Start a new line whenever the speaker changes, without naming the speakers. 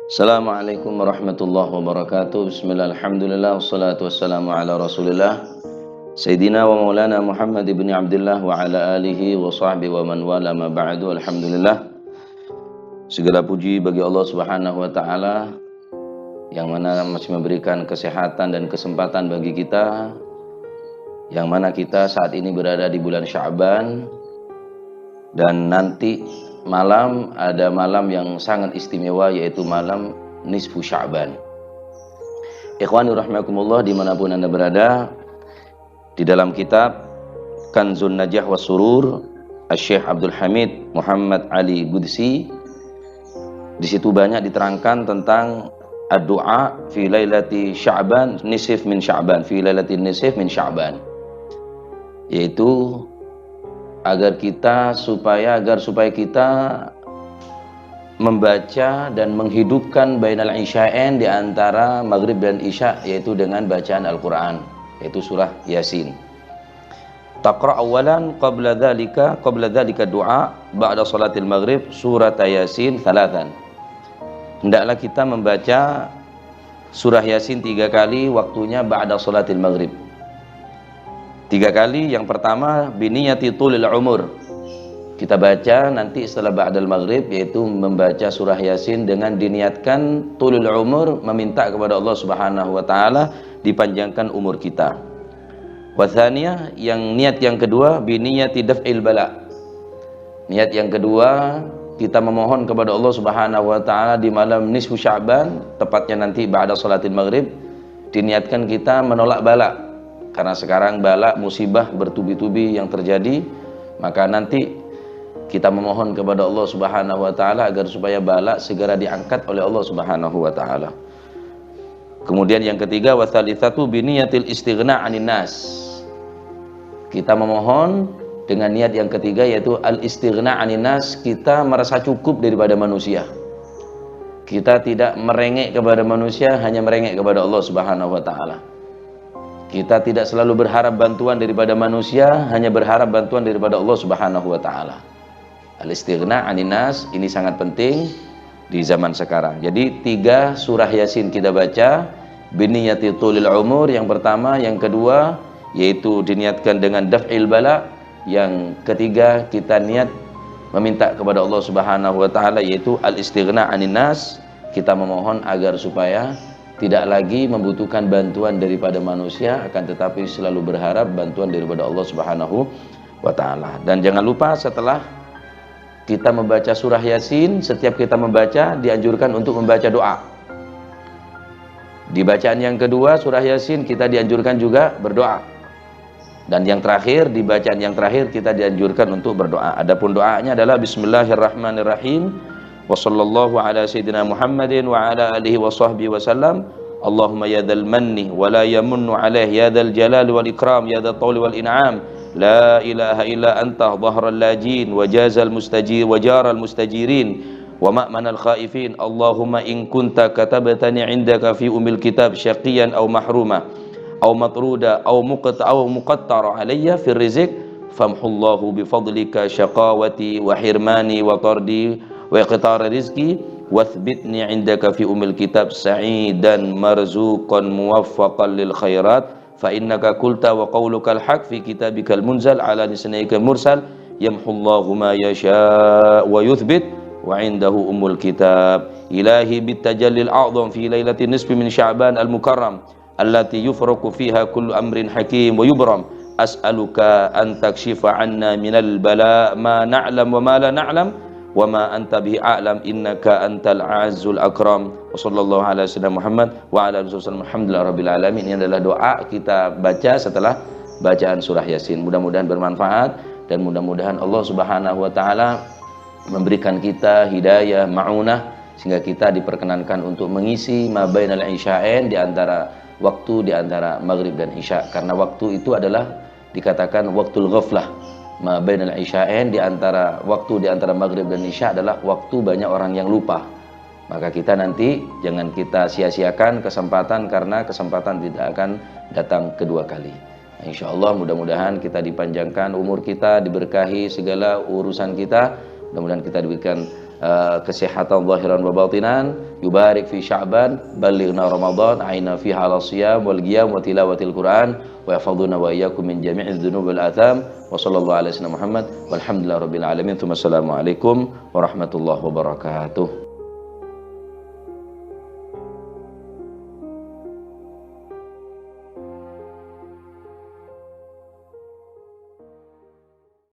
Assalamualaikum warahmatullahi wabarakatuh. Bismillah, alhamdulillah, wassalatu wassalamu ala rasulillah Sayyidina wa maulana Muhammad ibn Abdullah wa ala alihi wa sahbihi wa man wala ma ba'du. Alhamdulillah, segala puji bagi Allah subhanahu wa ta'ala yang mana masih memberikan kesehatan dan kesempatan bagi kita, yang mana kita saat ini berada di bulan Sya'ban, dan nanti malam ada malam yang sangat istimewa, yaitu malam nisfu Sya'ban. Ikhwani rahimakumullah, dimanapun anda berada, di dalam kitab Kanzun Najah was Surur Syekh Abdul Hamid Muhammad Ali Qudsi, di situ banyak diterangkan tentang ad-du'a fi lailati Sya'ban nisf min Sya'ban, fi lailati nisf min Sya'ban, yaitu agar supaya kita membaca dan menghidupkan bainal isya'ain, di antara maghrib dan isya, yaitu dengan bacaan Al-Quran, yaitu surah Yasin. Taqra awalan qabla dhalika du'a ba'da salatil maghrib surat Yasin thalathan. Hendaklah kita membaca surah Yasin 3 kali, waktunya ba'da salatil maghrib. 3 kali. Yang pertama biniyati tulil umur, kita baca nanti setelah ba'dal maghrib, yaitu membaca surah Yasin dengan diniatkan tulul umur, meminta kepada Allah subhanahu wa ta'ala dipanjangkan umur kita. Wathaniyah, niat yang kedua biniyati daf'il bala, niat yang kedua kita memohon kepada Allah subhanahu wa ta'ala di malam nisfu Sya'ban, tepatnya nanti ba'da salatil maghrib, diniatkan kita menolak bala. Karena sekarang bala, musibah bertubi-tubi yang terjadi, maka nanti kita memohon kepada Allah subhanahu wa ta'ala agar supaya bala segera diangkat oleh Allah subhanahu wa ta'ala. Kemudian yang ketiga, wathalithatu biniyatil istighna 'anin nas, kita memohon dengan niat yang ketiga, yaitu al-istighna 'anin nas, kita merasa cukup daripada manusia. Kita tidak merengek kepada manusia, hanya merengek kepada Allah subhanahu wa ta'ala. Kita tidak selalu berharap bantuan daripada manusia, hanya berharap bantuan daripada Allah subhanahu wa ta'ala. Al-istighna 'anin nas ini sangat penting di zaman sekarang. Jadi 3 surah Yasin kita baca biniyati tulil umur, yang pertama, yang kedua yaitu diniatkan dengan daf'il bala, yang ketiga kita niat meminta kepada Allah subhanahu wa ta'ala, yaitu al-istighna 'anin nas, kita memohon agar supaya tidak lagi membutuhkan bantuan daripada manusia, akan tetapi selalu berharap bantuan daripada Allah subhanahu wa ta'ala. Dan jangan lupa, setelah kita membaca surah Yasin, setiap kita membaca dianjurkan untuk membaca doa. Di bacaan yang kedua surah Yasin kita dianjurkan juga berdoa. Dan yang terakhir, di bacaan yang terakhir kita dianjurkan untuk berdoa. Adapun doanya adalah bismillahirrahmanirrahim, wa sallallahu ala sayyidina Muhammadin wa ala alihi wa sahbihi wa sallam. Allahumma ya dzal manni wa la yamunnu alaihi, ya dzal jalali wal ikram, ya dzal tawli wal in'am, la ilaha illa anta dhahral lajin wa jazal mustajir wa jaral mustajirin wa ma'manal khaifin. Allahumma in kunta katabatani indaka fi umil kitab syaqiyan aw mahruma aw matruda aw muqattara alayya fi rizq, famhullahu bifadlika syaqawati wa hirmani wa tardi wa iqtar rizqi, wathbitni indaka fi umil kitab sa'idan marzuqan muwaffaqan lil khairat, fa innaka qulta wa qaulukal haq fi kitabikal munzal ala lisanika mursal, yamhullahu ma yasha wa yuthbit wa indahu umul kitab. Ilahi bitajallil a'zam fi lailatin nisfi min Sya'ban al-mukarram allati yufraqu fiha kullu amrin hakim wa yubram, as'aluka an takshifa 'anna minal bala ma na'lam wa ma la na'lam wa ma anta bihi a'lam, innaka antal azzul akram. Wa sallallahu ala sayyidina Muhammad wa ala alihi wasallam. Alhamdulillah rabbil alamin. Ini adalah doa kita baca setelah bacaan surah Yasin. Mudah-mudahan bermanfaat, dan mudah-mudahan Allah subhanahu wa ta'ala memberikan kita hidayah ma'unah, sehingga kita diperkenankan untuk mengisi ma bainal isya'ain, di antara waktu di antara maghrib dan isya. Karena waktu itu adalah dikatakan waktul ghaflah. Ma bainal isya'ain, di antara waktu di antara maghrib dan isya adalah waktu banyak orang yang lupa. Maka kita nanti jangan kita sia-siakan kesempatan, karena kesempatan tidak akan datang kedua kali. Insya Allah mudah-mudahan kita dipanjangkan umur kita, diberkahi segala urusan kita, mudah-mudahan kita diberikan kesehatan zahiran wa batinan, yubarik fi Sya'ban, balighna Ramadan, aina fiha 'ala shiyam wal qiyam wa tilawatil Qur'an, wa yahfadhuna wa iyyakum min jami'iz dzunubi wal atham. Wa sallallahu alaihi wasallam Muhammad walhamdulillahi rabbil alamin. Assalamualaikum warahmatullahi wabarakatuh.